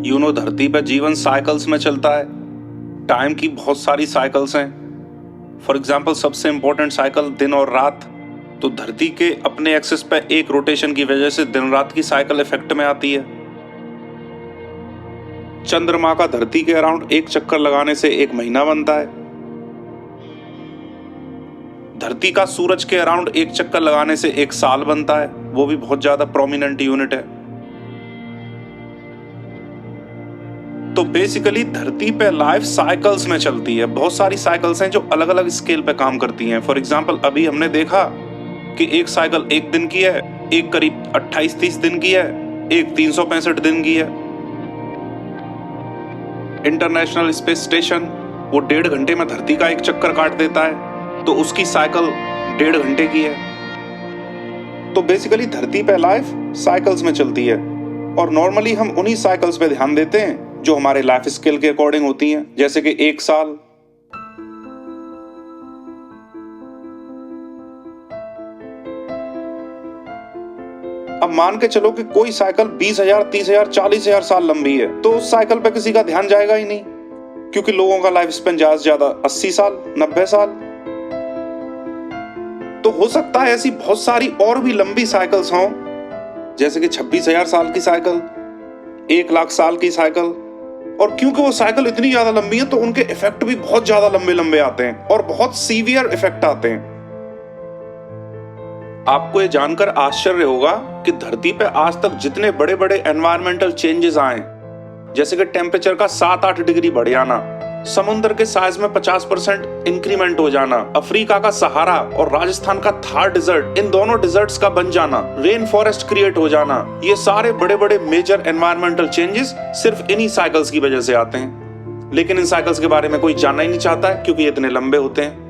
धरती पर जीवन साइकिल्स में चलता है। टाइम की बहुत सारी साइकिल्स हैं। फॉर एग्जाम्पल सबसे इंपॉर्टेंट साइकिल दिन और रात। तो धरती के अपने एक्सिस पे एक रोटेशन की वजह से दिन रात की साइकिल इफेक्ट में आती है। चंद्रमा का धरती के अराउंड एक चक्कर लगाने से एक महीना बनता है। धरती का सूरज के अराउंड एक चक्कर लगाने से एक साल बनता है। वो भी बहुत ज्यादा प्रोमिनेंट यूनिट है। तो बेसिकली धरती पे लाइफ साइकिल्स में चलती है। बहुत सारी साइकिल्स हैं जो अलग अलग स्केल पे काम करती हैं। फॉर एग्जांपल अभी हमने देखा कि एक साइकिल एक दिन की है, एक करीब 28-30 दिन की है, एक 365 दिन की है। इंटरनेशनल स्पेस स्टेशन वो 1.5 घंटे में धरती का एक चक्कर काट देता है, तो उसकी साइकिल 1.5 घंटे की है। तो बेसिकली धरती पे लाइफ साइकिल्स में चलती है और नॉर्मली हम उन्हीं साइकिल्स पे ध्यान देते हैं जो हमारे लाइफ स्केल के अकॉर्डिंग होती हैं, जैसे कि 1 साल। अब मान के चलो कि कोई साइकिल 20,000, 30,000, 40,000 साल लंबी है, तो उस साइकिल पे किसी का ध्यान जाएगा ही नहीं, क्योंकि लोगों का लाइफ स्पेन ज्यादा से ज्यादा 80 साल, 90 साल। तो हो सकता है ऐसी बहुत सारी और भी लंबी साइकिल्स हों, जैसे कि 26,000 साल की साइकिल, 1 लाख साल की साइकिल। और क्योंकि वो साइकिल इतनी ज्यादा लंबी है तो उनके इफेक्ट भी बहुत ज्यादा लंबे लंबे आते हैं और बहुत सीवियर इफेक्ट आते हैं। आपको ये जानकर आश्चर्य होगा कि धरती पे आज तक जितने बड़े बड़े एनवायरमेंटल चेंजेस आए, जैसे कि टेम्परेचर का 7-8 डिग्री बढ़ जाना, समुद्र के साइज में 50% इंक्रीमेंट हो जाना, अफ्रीका का सहारा और राजस्थान का थार डिजर्ट, इन दोनों डिजर्ट्स का बन जाना, रेन फॉरेस्ट क्रिएट हो जाना, ये सारे बड़े बड़े मेजर एनवायरमेंटल चेंजेस सिर्फ इन्हीं साइकिल्स की वजह से आते हैं। लेकिन इन साइकिल्स के बारे में कोई जानना ही नहीं चाहता है, क्योंकि ये इतने लंबे होते हैं।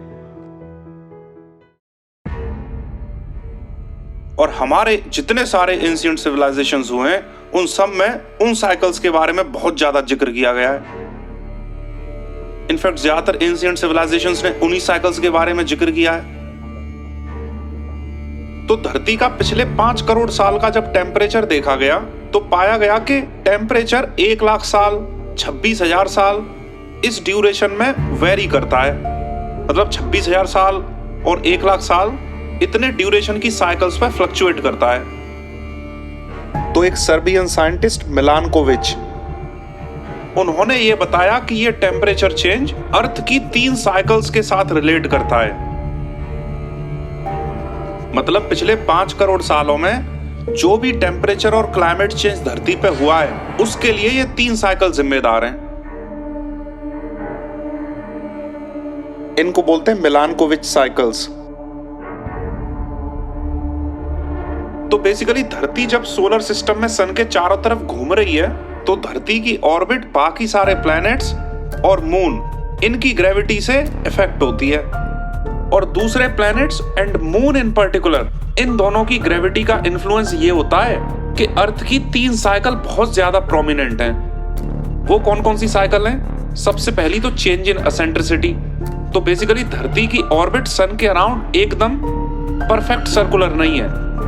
और हमारे जितने सारे एंशिएंट सिविलाइजेशंस हुए हैं, उन सब में उन साइकिल्स के बारे में बहुत ज्यादा जिक्र किया गया है। इनफैक्ट ज्यादातर एंशिएंट सिविलाइजेशंस ने उन्हीं साइकिल्स के बारे में जिक्र किया है। तो धरती का पिछले 5 करोड़ साल का जब टेम्परेचर देखा गया, तो पाया गया कि टेम्परेचर 1 लाख साल, 26,000 साल इस ड्यूरेशन में वेरी करता है। मतलब 26,000 साल और 1 लाख साल इतने ड्यूरेशन की साइकिल्स पर फ्लक्चुएट करता है। तो एक सर्बियन साइंटिस्ट मिलानकोविच, उन्होंने ये बताया कि ये टेम्परेचर चेंज अर्थ की 3 साइकिल्स के साथ रिलेट करता है। मतलब पिछले 5 करोड़ सालों में जो भी टेम्परेचर और क्लाइमेट चेंज धरती पे हुआ है, उसके लिए ये 3 साइकिल जिम्मेदार हैं। इनको बोलते हैं मिलानकोविच साइकिल्स। तो बेसिकली धरती जब सोलर सिस्टम में सन के चारों तरफ घूम रही है, तो धरती की ऑर्बिट बाकी सारे प्लैनेट्स और मून, इनकी ग्रेविटी से इफेक्ट होती है। और दूसरे planets and moon in particular, इन दोनों की ग्रेविटी का इन्फ्लुएंस ये होता है कि अर्थ की 3 साइकिल बहुत ज्यादा प्रोमिनेंट हैं। वो कौन कौन सी साइकिल हैं? सबसे पहली तो चेंज इन एसेंट्रिसिटी। तो बेसिकली धरती की ऑर्बिट सन के अराउंड एकदम परफेक्ट सर्कुलर नहीं है,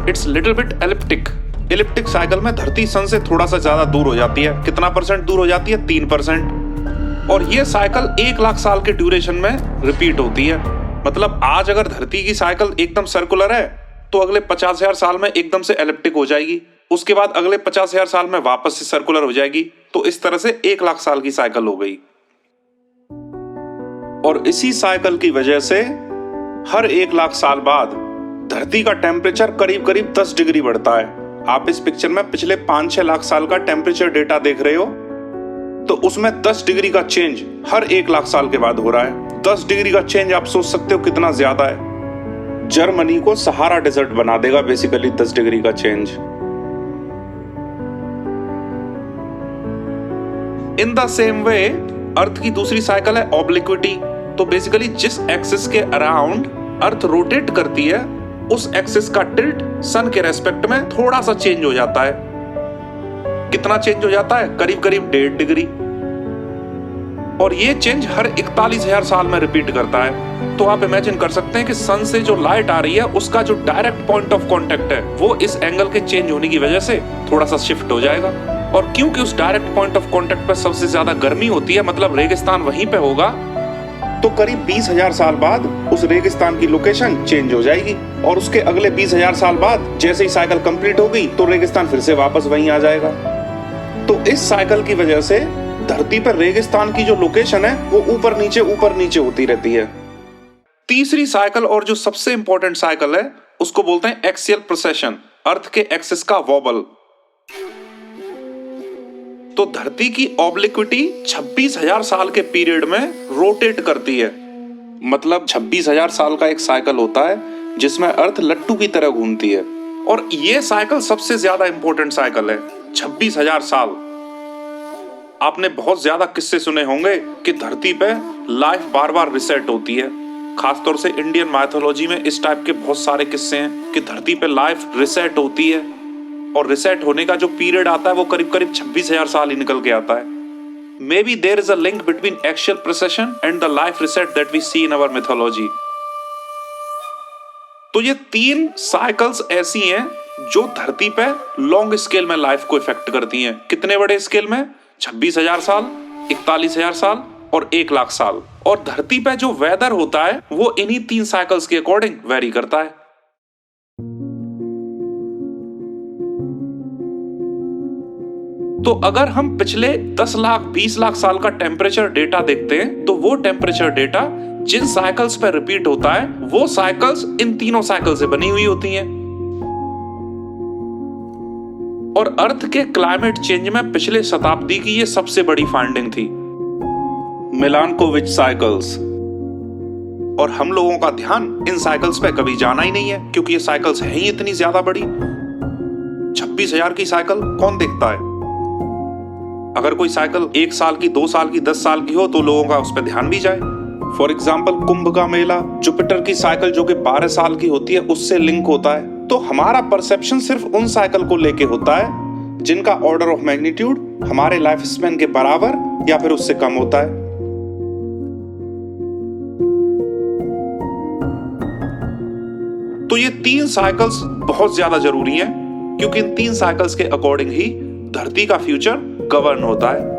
it's little bit elliptic. Elliptic cycle में धरती सन से थोड़ा सा ज्यादा दूर हो जाती है। कितना परसेंट दूर हो जाती है? 3%। और ये साइकिल 1 लाख साल के ड्यूरेशन में रिपीट होती है। मतलब आज अगर धरती की साइकिल एकदम सर्कुलर है, तो अगले 50,000 साल में एकदम से एलिप्टिक हो जाएगी। उसके बाद अगले 50,000 साल में वापस से सर्कुलर हो जाएगी। तो इस तरह से 1 लाख साल की साइकिल हो गई। और इसी साइकिल की वजह से हर 1 लाख साल बाद धरती का टेम्परेचर करीब करीब 10 डिग्री बढ़ता है। आप इस पिक्चर में पिछले 5-6 लाख साल का टेम्परेचर डेटा देख रहे हो, तो उसमें 10 डिग्री का चेंज हर 1 लाख साल के बाद हो रहा है। 10 डिग्री का चेंज आप सोच सकते हो कितना ज्यादा है। जर्मनी को सहारा डेजर्ट बना देगा बेसिकली 10 डिग्री का change. In the same way earth की दूसरी साइकिल है ऑब्लिक्विटी। तो बेसिकली जिस एक्सिस के अराउंड अर्थ रोटेट करती है, उस एक्सिस का टिल्ट सन के रेस्पेक्ट में थोड़ा सा चेंज हो जाता है। कितना चेंज हो जाता है? करीब करीब 1.5 डिग्री। और ये चेंज हर 41,000 साल में रिपीट करता है। तो आप इमेजिन कर सकते हैं कि सन से जो लाइट आ रही है, उसका जो डायरेक्ट पॉइंट ऑफ कांटेक्ट है, वो इस एंगल के चेंज होने की वजह से थोड़ा सा शिफ्ट हो जाएगा। और क्योंकि उस डायरेक्ट पॉइंट ऑफ कांटेक्ट पर सबसे ज्यादा गर्मी होती है, मतलब रेगिस्तान वहीं पे होगा, तो करीब 20,000 साल बाद उस रेगिस्तान की लोकेशन चेंज हो जाएगी और उसके अगले 20,000 साल बाद जैसे ही साइकिल कंप्लीट होगी तो रेगिस्तान फिर से वापस वहीं आ जाएगा। तो इस साइकिल की वजह से धरती पर रेगिस्तान की जो लोकेशन है वो ऊपर नीचे होती रहती है। तीसरी साइकिल और जो सबसे इंपॉर्टेंट साइकिल है उसको बोलते हैं एक्सियल प्रोसेशन, अर्थ के एक्सिस का वॉबल। तो धरती की ऑब्लिक्विटी 26,000 साल के पीरियड में रोटेट करती है। मतलब 26,000 साल का एक साइकिल होता है जिसमें अर्थ लट्टू की तरह घूमती है, और ये साइकिल सबसे ज्यादा इंपॉर्टेंट साइकिल है। 26,000 साल। आपने बहुत ज्यादा किस्से सुने होंगे कि धरती पे लाइफ बार बार रिसेट होती है। खासतौर से इंडियन माइथोलॉजी में इस टाइप के बहुत सारे किस्से हैं कि धरती पे लाइफ रिसेट होती है, और रिसेट होने का जो पीरियड आता है वो करीब करीब 26,000 साल ही निकल के आता है। May be there is a link between axial precession and the life reset that we see in our mythology. तो ये 3 साइकिल्स ऐसी हैं जो धरती पे लॉन्ग स्केल में लाइफ को इफेक्ट करती हैं। कितने बड़े स्केल में? 26,000 साल, 41,000 साल और 1,00,000 साल। और धरती पे जो वेदर होता है वो इन्हीं 3 साइकिल्स के अकॉर्डिंग वेरी करता है। तो अगर हम पिछले 10 लाख 20 लाख साल का टेम्परेचर डेटा देखते हैं तो वो टेम्परेचर डेटा जिन साइकिल्स पे रिपीट होता है वो साइकिल्स इन तीनों साइकिल से बनी हुई होती हैं। और अर्थ के क्लाइमेट चेंज में पिछले शताब्दी की ये सबसे बड़ी फाइंडिंग थी, मिलानकोविच साइकिल्स। और हम लोगों का ध्यान इन साइकिल्स पे कभी जाना ही नहीं है क्योंकि ये साइकिल्स हैं ही इतनी ज्यादा बड़ी। 26,000 की साइकिल कौन देखता है? अगर कोई साइकिल 1 साल की, 2 साल की, 10 साल की हो तो लोगों का उस पर ध्यान भी जाए। फॉर एग्जाम्पल कुंभ का मेला, जुपिटर की साइकिल जो कि 12 साल की होती है उससे लिंक होता है। तो हमारा परसेप्शन सिर्फ उन साइकिल को लेके होता है जिनका ऑर्डर ऑफ मैग्नीट्यूड हमारे लाइफ स्पैन के बराबर या फिर उससे कम होता है। तो ये 3 साइकिल्स बहुत ज्यादा जरूरी हैं क्योंकि इन 3 साइकिल्स के अकॉर्डिंग ही धरती का फ्यूचर गवर्न होता है।